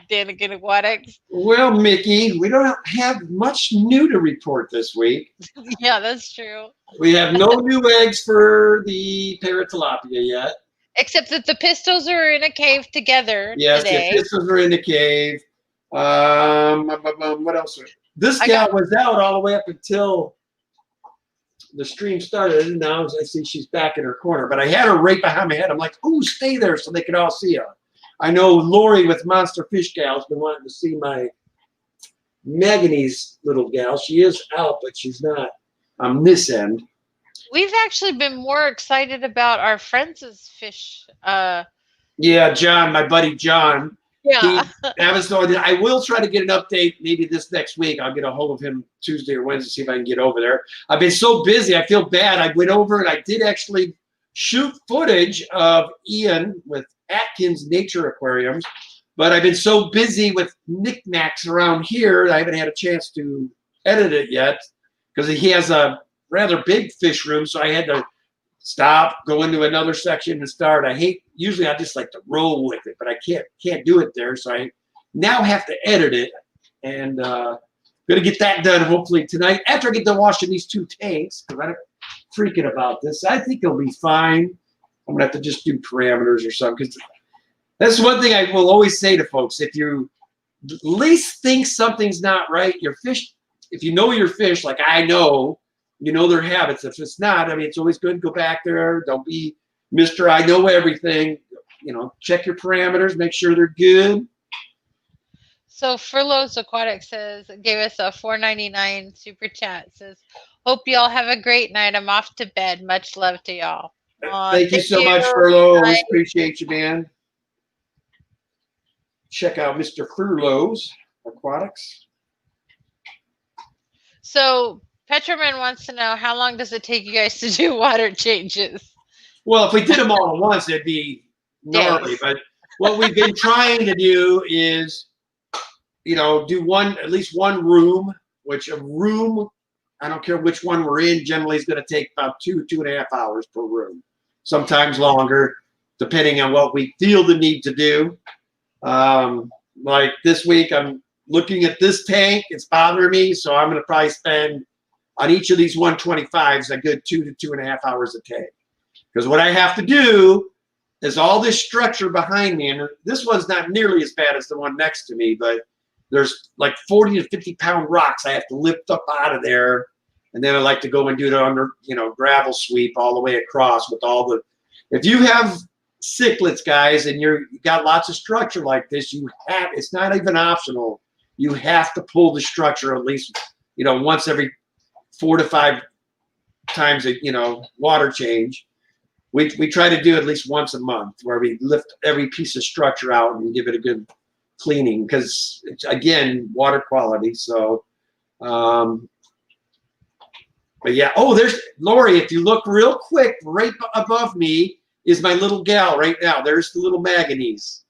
S2: Danikin Aquatics?
S1: Well, Mickey, we don't have much new to report this week.
S2: Yeah, that's true.
S1: We have no new eggs for the Paratilapia yet.
S2: Except that the pistols are in a cave together today.
S1: Yes, the pistols are in the cave. What else? This gal was out all the way up until the stream started, and now I see she's back in her corner. But I had her right behind my head. I'm like, "Ooh, stay there so they could all see her." I know Lori with Monster Fish Gal's been wanting to see my Manganese little gal. She is out, but she's not on this end.
S2: We've actually been more excited about our friends' fish.
S1: Yeah, John, my buddy John.
S2: Yeah.
S1: I will try to get an update maybe this next week. I'll get a hold of him Tuesday or Wednesday, see if I can get over there. I've been so busy. I feel bad. I went over and I did actually shoot footage of Ian with Atkins Nature Aquariums, but I've been so busy with knickknacks around here, I haven't had a chance to edit it yet because he has a rather big fish room, so I had to stop, go into another section and start. Usually I just like to roll with it, but I can't do it there. So I now have to edit it, and gonna get that done hopefully tonight after I get done washing these two tanks, because I'm freaking about this. I think it'll be fine. I'm gonna have to just do parameters or something, because that's one thing I will always say to folks. If you at least think something's not right, your fish, if you know your fish, like I know, you know their habits. If it's not, I mean, it's always good to go back there. Don't be Mr. I know everything. You know, check your parameters, make sure they're good.
S2: So Furloughs Aquatic gave us a $4.99 super chat. Says, hope y'all have a great night. I'm off to bed. Much love to y'all.
S1: Thank you so much, Furlough. Always appreciate you, man. Check out Mr. Furloughs Aquatics.
S2: So Petroman wants to know, how long does it take you guys to do water changes?
S1: Well, if we did them all at once, it'd be gnarly.
S2: Days.
S1: But what we've been trying to do is, you know, do at least one room, which a room, I don't care which one we're in, generally is going to take about 2.5 hours per room. Sometimes longer, depending on what we feel the need to do. Like this week, I'm looking at this tank, it's bothering me. So I'm going to probably spend on each of these 125s a good 2 to 2.5 hours a tank. Because what I have to do is all this structure behind me, and this one's not nearly as bad as the one next to me, but there's like 40 to 50 pound rocks I have to lift up out of there. And then I like to go and do the under, gravel sweep all the way across with all the, if you have cichlids, guys, and you got lots of structure like this, it's not even optional. You have to pull the structure at least, once every 4 to 5 times a, water change. We try to do at least once a month where we lift every piece of structure out and give it a good cleaning because it's, again, water quality. So, but yeah, there's Lori. If you look real quick, right above me is my little gal right now. There's the little Maganese.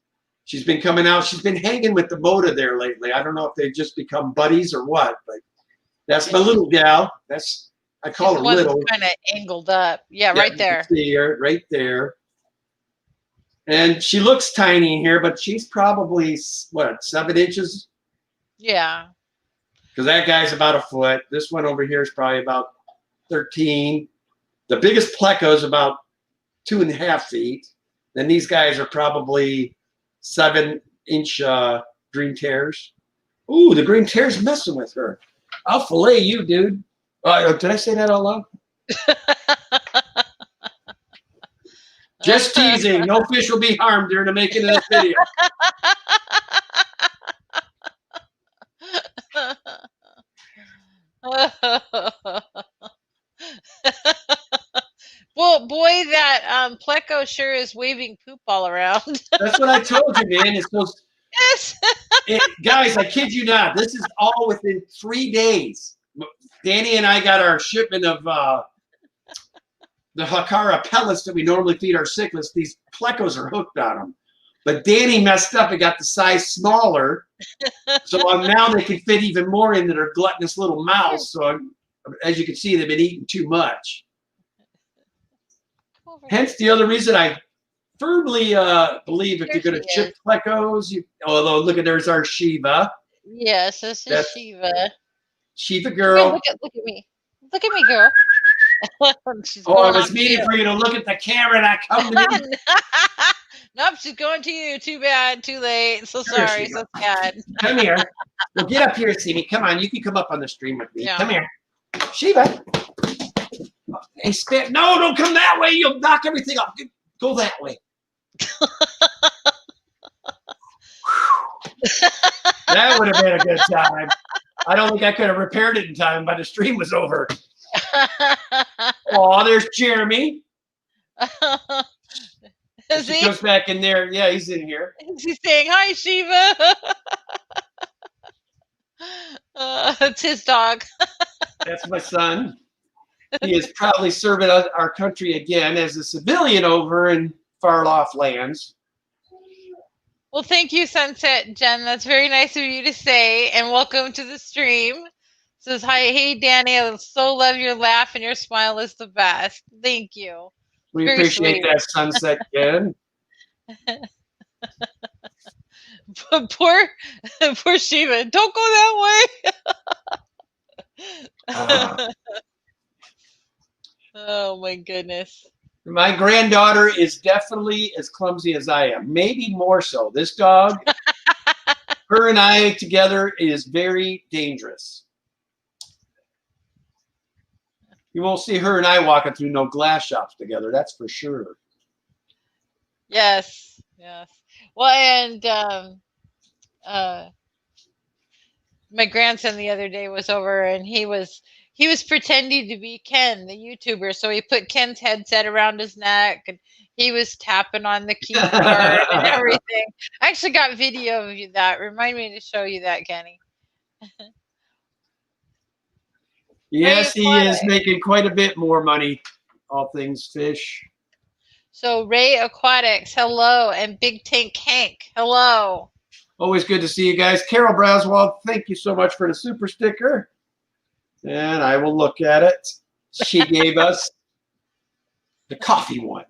S1: She's been coming out. She's been hanging with the Moda there lately. I don't know if they've just become buddies or what, but that's my little gal. I call her little.
S2: Kind of angled up. Yeah, right there.
S1: You can see her right there. And she looks tiny in here, but she's probably, 7 inches?
S2: Yeah.
S1: Because that guy's about a foot. This one over here is probably about 13. The biggest pleco is about 2.5 feet. Then these guys are probably 7-inch green tears. Ooh, the green tear's messing with her. I'll fillet you, dude. Did I say that out loud? Just teasing. No fish will be harmed during the making of this video.
S2: Well, boy, that pleco sure is waving poop all around.
S1: That's what I told you, man. It's those.
S2: Yes.
S1: Guys, I kid you not. This is all within 3 days. Danny and I got our shipment of the Hakara pellets that we normally feed our cichlids. These plecos are hooked on them. But Danny messed up and got the size smaller. So now they can fit even more into their gluttonous little mouths. So as you can see, they've been eating too much. Hence the other reason I firmly believe if you're going to chip plecos, although look at, there's our Shiva.
S2: Yes, this is Shiva.
S1: Shiva girl.
S2: Look at me. Look at me, girl.
S1: I was meaning for you to look at the camera and I come to me.
S2: Nope, she's going to you. Too bad, too late. So sorry, so sad.
S1: Come here. Well, get up here and see me. Come on, you can come up on the stream with me. Yeah. Come here. Shiva. Hey, spit. No, don't come that way. You'll knock everything off. Go that way. That would have been a good time. I don't think I could have repaired it in time, but the stream was over. Oh, there's Jeremy. He goes back in there. Yeah, he's in here.
S2: He's saying, hi, Shiva. It's his dog.
S1: That's my son. He is proudly serving our country again as a civilian over in far-off lands.
S2: Well, thank you, Sunset Jen. That's very nice of you to say, and welcome to the stream. Says, hi, hey, Danny, I so love your laugh and your smile is the best. Thank you.
S1: We very appreciate sweet. That, Sunset Jen.
S2: poor Shiva. Don't go that way. Oh, my goodness.
S1: My granddaughter is definitely as clumsy as I am. Maybe more so. This dog, her and I together is very dangerous. You won't see her and I walking through no glass shops together. That's for sure.
S2: Yes. Yes. Well, and my grandson the other day was over and he was pretending to be Ken, the YouTuber. So he put Ken's headset around his neck and he was tapping on the keyboard and everything. I actually got video of that. Remind me to show you that, Kenny.
S1: Yes, he is making quite a bit more money, all things fish.
S2: So Ray Aquatics, hello, and Big Tank Hank, hello.
S1: Always good to see you guys. Carol Braswell, thank you so much for the super sticker. And I will look at it. She gave us the coffee one.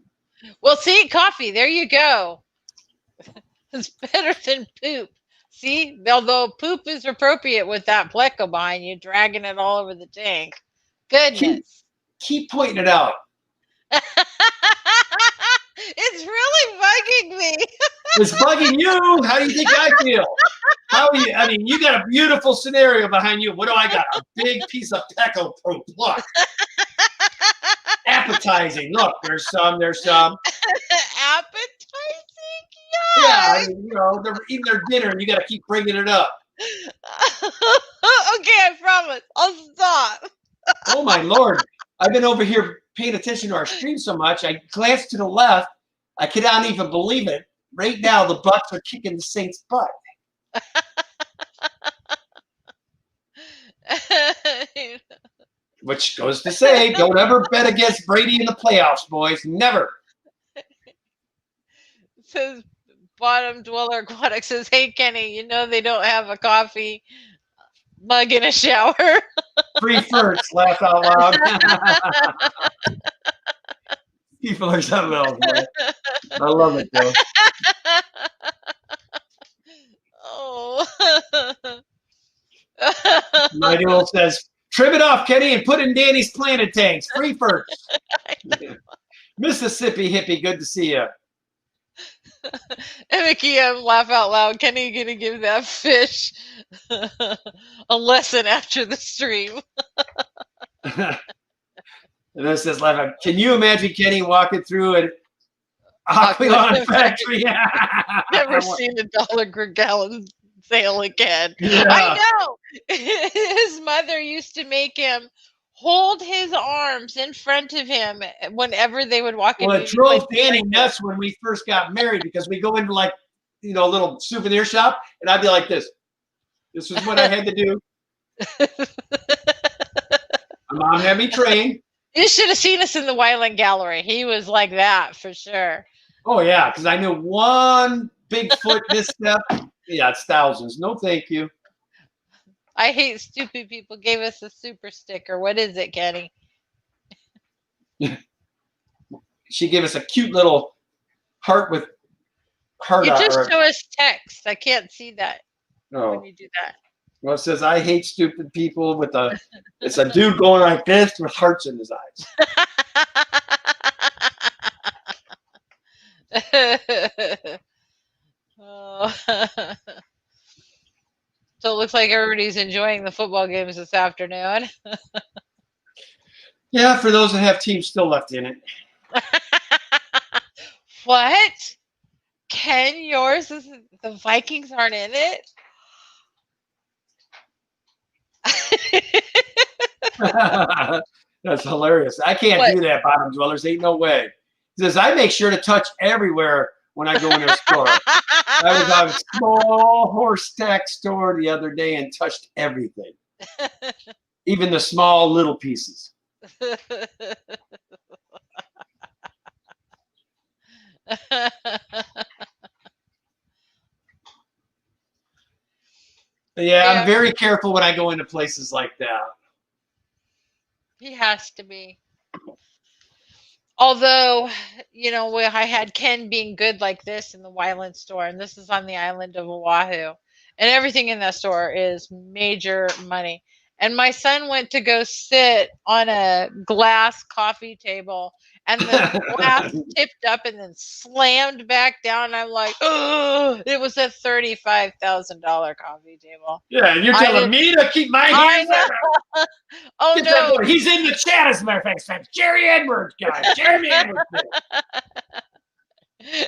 S2: Well, see, coffee, there you go. It's better than poop. See, although poop is appropriate with that pleco behind you, dragging it all over the tank.
S1: Keep
S2: Goodness.
S1: keep pointing it out.
S2: It's really bugging me.
S1: It's bugging you. How do you think I feel? How are you? I mean, you got a beautiful scenario behind you. What do I got? A big piece of Pecco poop. Look, appetizing. Look, there's some.
S2: Appetizing?
S1: Yeah, I
S2: Yes.
S1: mean, they're eating their dinner, and you got to keep bringing it up.
S2: Okay, I promise. I'll stop.
S1: Oh my Lord! I've been over here paying attention to our stream so much. I glanced to the left. I cannot even believe it. Right now, the Bucks are kicking the Saints' butt. Which goes to say, don't ever bet against Brady in the playoffs, boys. Never.
S2: Says Bottom Dweller Aquatic says, "Hey Kenny, you know they don't have a coffee mug in a shower."
S1: Free first, laugh out loud. People are something else, man. I love it, though.
S2: Oh.
S1: My duel says, trim it off, Kenny, and put in Danny's planted tanks. Free first. Mississippi hippie, good to see you.
S2: And Mickey, laugh out loud. Kenny gonna give that fish a lesson after the stream.
S1: And then it says, laugh out. Can you imagine Kenny walking through an Aquilon factory?
S2: Never seen $1 per gallon sale again.
S1: Yeah.
S2: I know. His mother used to make him hold his arms in front of him whenever they would walk in.
S1: Well, it drove Danny nuts when we first got married because we go into like, a little souvenir shop and I'd be like this. This is what I had to do. My mom had me trained.
S2: You should have seen us in the Wyland Gallery. He was like that for sure.
S1: Oh, yeah, because I knew one Bigfoot misstep. Yeah, it's thousands. No, thank you.
S2: I hate stupid people gave us a super sticker. What is it, Kenny?
S1: She gave us a cute little heart with heart
S2: You
S1: on
S2: just
S1: it.
S2: show us text. I can't see that
S1: Oh.
S2: when you do that.
S1: Well, it says, I hate stupid people with it's a dude going like this with hearts in his eyes.
S2: Oh. So it looks like everybody's enjoying the football games this afternoon.
S1: Yeah, for those that have teams still left in it.
S2: What? Ken, yours is the Vikings aren't in it?
S1: That's hilarious. I can't do that, bottom dwellers. Ain't no way. He says, I make sure to touch everywhere when I go into a store. I was on a small horse tack store the other day and touched everything. Even the small little pieces. Yeah, I'm very careful when I go into places like that.
S2: He has to be. Although, I had Ken being good like this in the Wyland store, and this is on the island of Oahu, and everything in that store is major money. And my son went to go sit on a glass coffee table, and the glass tipped up and then slammed back down. I'm like, oh, it was a $35,000 coffee table.
S1: Yeah, and you're telling me to keep my hands there.
S2: Oh, no.
S1: He's in the chat, as a matter of fact. Jerry Edwards, guys. Jeremy Edwards.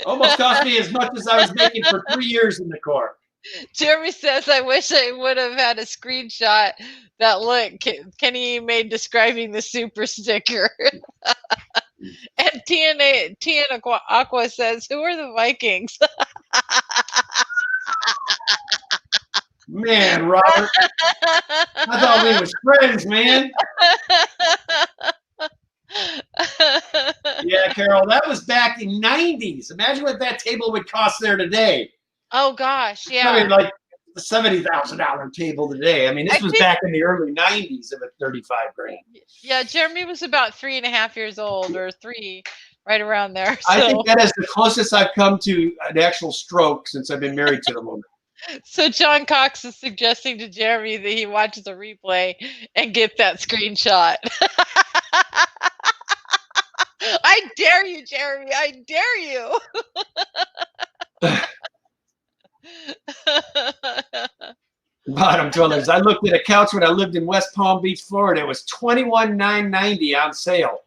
S1: Almost cost me as much as I was making for 3 years in the Corps.
S2: Jeremy says, I wish I would have had a screenshot that look Kenny made describing the super sticker. And Tiana Aqua says, who are the Vikings?
S1: Man, Robert. I thought we was friends, man. Yeah, Carol, that was back in the 90s. Imagine what that table would cost there today.
S2: Oh, gosh, yeah.
S1: I mean, like a $70,000 table today. I mean, this was back in the early 90s of a 35 grand.
S2: Yeah, Jeremy was about 3.5 years old, or 3, right around there. So.
S1: I think that is the closest I've come to an actual stroke since I've been married to the woman.
S2: So John Cox is suggesting to Jeremy that he watches a replay and get that screenshot. I dare you, Jeremy. I dare you.
S1: Bottom dwellers. I looked at a couch when I lived in West Palm Beach, Florida. It was $21,990 on sale.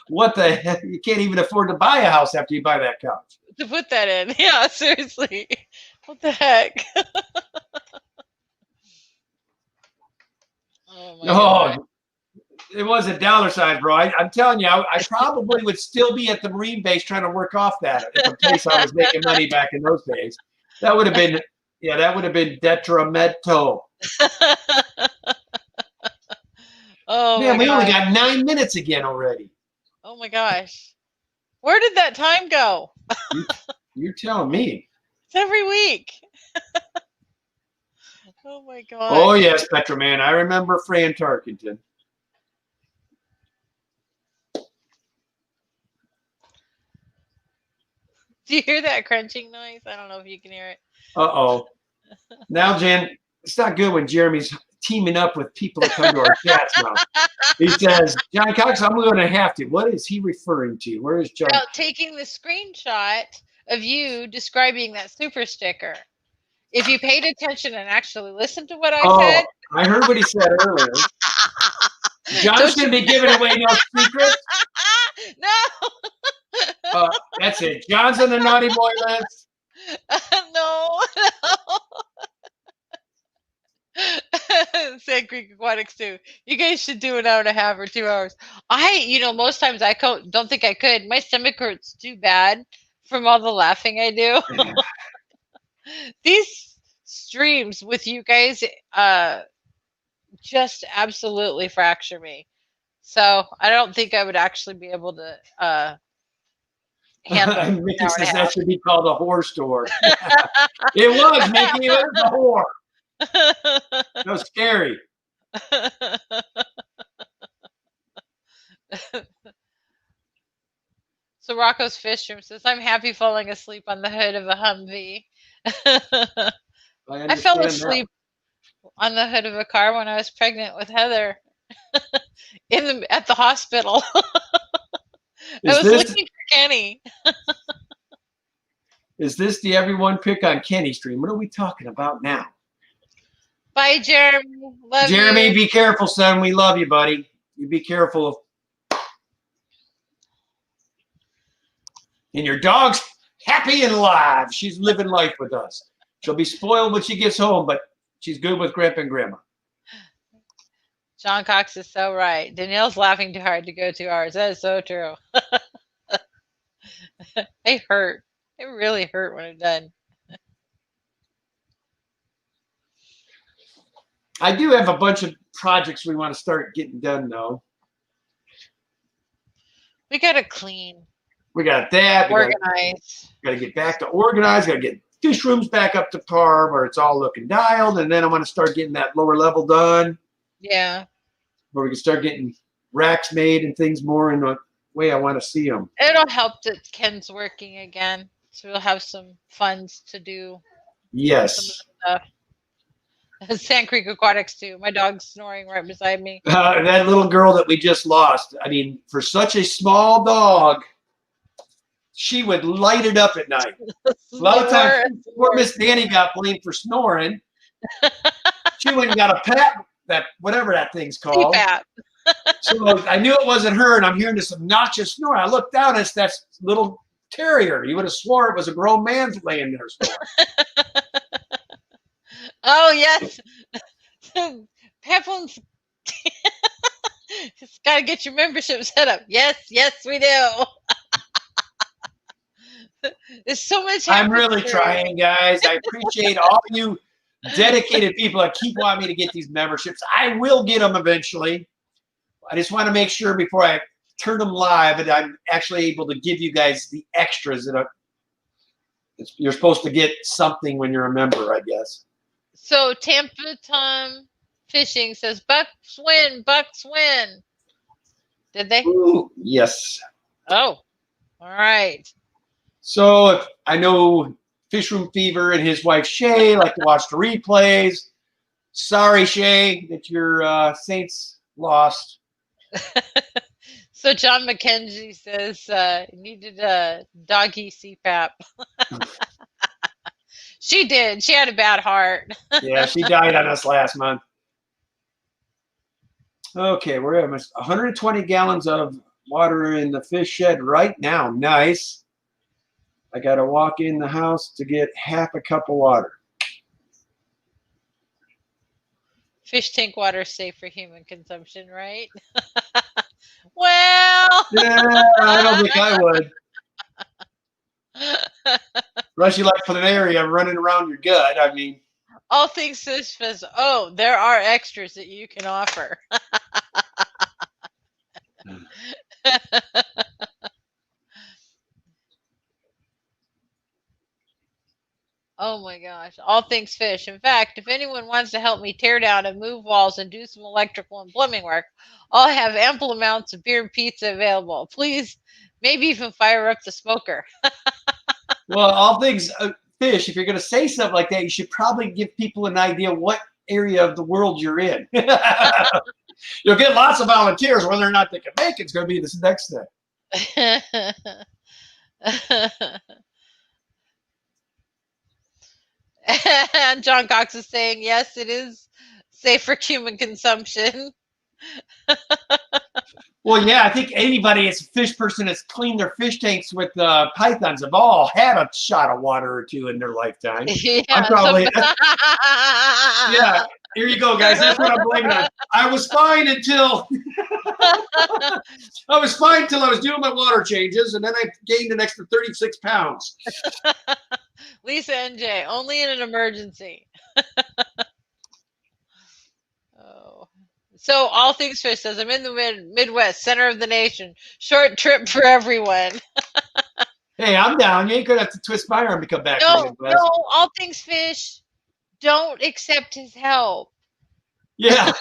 S1: What the heck? You can't even afford to buy a house after you buy that couch.
S2: To put that in. Yeah, seriously. What the heck? Oh my God.
S1: It was a dollar sign, bro. I'm telling you, I probably would still be at the Marine base trying to work off that at the place I was making money back in those days. That would have been, yeah, that would have been detrimental.
S2: Oh
S1: Man,
S2: my
S1: we only
S2: gosh.
S1: got 9 minutes again already.
S2: Oh my gosh. Where did that time go?
S1: You're telling me.
S2: It's every week. Oh my God.
S1: Oh, yes, Petroman. I remember Fran Tarkington.
S2: Do you hear that crunching noise? I don't know if you can hear it.
S1: Uh-oh. Now, Jen, it's not good when Jeremy's teaming up with people that come to our chats now. He says, John Cox, I'm going to have to. What is he referring to? Where is John?
S2: About taking the screenshot of you describing that super sticker. If you paid attention and actually listened to what I said.
S1: I heard what he said earlier. John's going to be giving away no secrets.
S2: No.
S1: That's it. John's on the naughty boy list.
S2: No. Sand Creek Aquatics too. You guys should do an hour and a half or 2 hours. Most times I don't think I could. My stomach hurts too bad from all the laughing I do. These streams with you guys just absolutely fracture me. So I don't think I would actually be able to handle
S1: Mickey says that should be called a whore store. It was, Mickey. It was a whore. That was scary.
S2: So Rocco's Fish Room says, I'm happy falling asleep on the hood of a Humvee. I fell asleep on the hood of a car when I was pregnant with Heather at the hospital. I was looking for Kenny.
S1: Is this the everyone pick on Kenny stream? What are we talking about now?
S2: Bye, Jeremy. Love
S1: Jeremy,
S2: you.
S1: be careful, son. We love you, buddy. You be careful. And your dog's happy and alive. She's living life with us. She'll be spoiled when she gets home, but she's good with Grandpa and Grandma.
S2: John Cox is so right. Danielle's laughing too hard to go 2 hours. That is so true. They hurt. It really hurt when it's done.
S1: I do have a bunch of projects we want to start getting done, though.
S2: We got to clean.
S1: We got that.
S2: Organize.
S1: We got to get back to organize. Got to get fish rooms back up to par where it's all looking dialed. And then I want to start getting that lower level done.
S2: Yeah.
S1: Where we can start getting racks made and things more in the way I want to see them.
S2: It'll help that Ken's working again. So we'll have some funds to do.
S1: Yes.
S2: Sand Creek Aquatics too. My dog's snoring right beside me.
S1: That little girl that we just lost. I mean, for such a small dog, she would light it up at night. A lot of times, before Miss Danny got blamed for snoring, she went and got a pat, that whatever that thing's called. So I knew it wasn't her, and I'm hearing this obnoxious snore. I looked down, and it's that little terrier. You would have swore it was a grown man laying there snoring.
S2: Oh, yes. Peplin's just got to get your membership set up. Yes, we do. There's so much.
S1: I'm really trying, guys. I appreciate all you dedicated people that keep wanting me to get these memberships. I will get them eventually. I just want to make sure before I turn them live that I'm actually able to give you guys the extras that you're supposed to get something when you're a member, I guess.
S2: So Tampa Tom Fishing says, Bucks win. Did they?
S1: Ooh, yes.
S2: Oh, all right.
S1: So if I know Fish Room Fever and his wife Shay like to watch the replays. Sorry, Shay, that your Saints lost.
S2: So John McKenzie says needed a doggy CPAP. She did. She had a bad heart.
S1: Yeah, she died on us last month. Okay, we're at 120 gallons of water in the fish shed right now. Nice. I got to walk in the house to get half a cup of water.
S2: Fish tank water is safe for human consumption, right? Well,
S1: Yeah, I don't think I would. Unless you like planaria running around your gut. I mean,
S2: all things fish fest. Oh, there are extras that you can offer. Oh my gosh, all things fish. In fact, if anyone wants to help me tear down and move walls and do some electrical and plumbing work, I'll have ample amounts of beer and pizza available. Please, maybe even fire up the smoker.
S1: well, all things fish, if you're going to say something like that, you should probably give people an idea what area of the world you're in. You'll get lots of volunteers. Whether or not they can make it's going to be this next thing.
S2: And John Cox is saying, yes, it is safe for human consumption.
S1: Well, yeah, I think anybody as a fish person that's cleaned their fish tanks with pythons have all had a shot of water or two in their lifetime.
S2: Yeah,
S1: I'm probably, yeah, here you go, guys. That's what I'm blaming on. I was fine until I was doing my water changes, and then I gained an extra 36 pounds.
S2: Lisa NJ, only in an emergency. Oh. So all things fish says, I'm in the Midwest, center of the nation. Short trip for everyone.
S1: Hey, I'm down. You ain't gonna have to twist my arm to come back.
S2: No, all things fish. Don't accept his help.
S1: Yeah,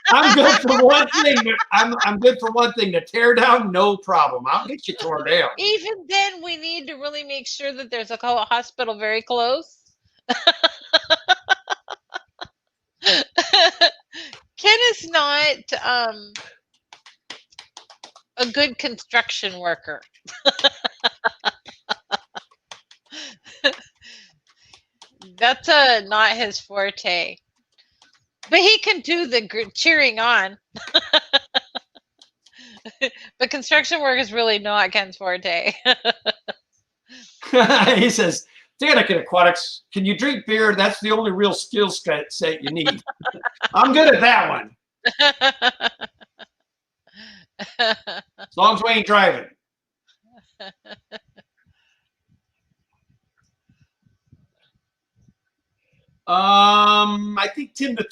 S1: I'm good for one thing. I'm good for one thing. To tear down, no problem. I'll get you torn down.
S2: Even then, we need to really make sure that there's a hospital very close. Ken is not a good construction worker. That's not his forte. But he can do the cheering on. But construction work is really not Ken's forte.
S1: He says, Danica Aquatics, can you drink beer? That's the only real skill set you need. I'm good at that one. As long as we ain't driving. I think Tim the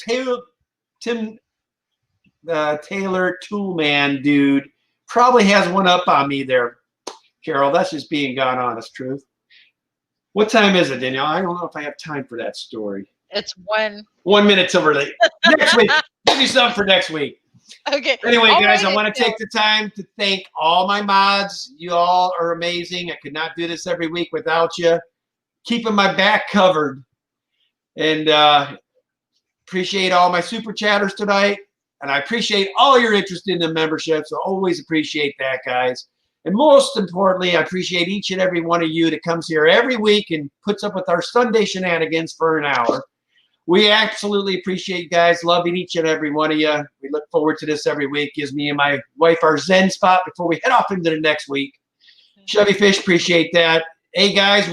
S1: Taylor Toolman dude probably has one up on me there, Carol. That's just being God honest truth. What time is it, Danielle? I don't know if I have time for that story.
S2: It's 1
S1: minute till we're late. Next week. Give you something for next week.
S2: Okay.
S1: Anyway, guys, I want to take the time to thank all my mods. You all are amazing. I could not do this every week without you. Keeping my back covered. And appreciate all my super chatters tonight. And I appreciate all your interest in the membership. So always appreciate that, guys. And most importantly, I appreciate each and every one of you that comes here every week and puts up with our Sunday shenanigans for an hour. We absolutely appreciate you guys, loving each and every one of you. We look forward to this every week. Gives me and my wife our zen spot before we head off into the next week. Chevy Fish, appreciate that. Hey, guys,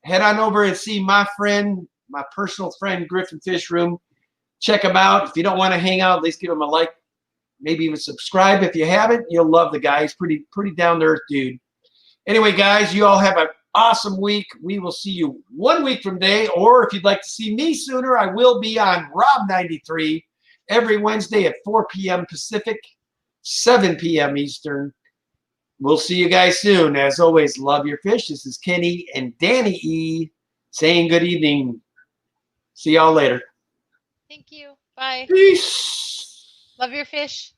S1: head on over and see my friend, my personal friend, Griffin Fish Room. Check him out. If you don't want to hang out, at least give him a like. Maybe even subscribe if you haven't. You'll love the guy. He's pretty down-to-earth dude. Anyway, guys, you all have an awesome week. We will see you 1 week from today. Or if you'd like to see me sooner, I will be on Rob 93 every Wednesday at 4 p.m. Pacific, 7 p.m. Eastern. We'll see you guys soon. As always, love your fish. This is Kenny and Danny E. saying good evening. See y'all later.
S2: Thank you. Bye.
S1: Peace.
S2: Love your fish.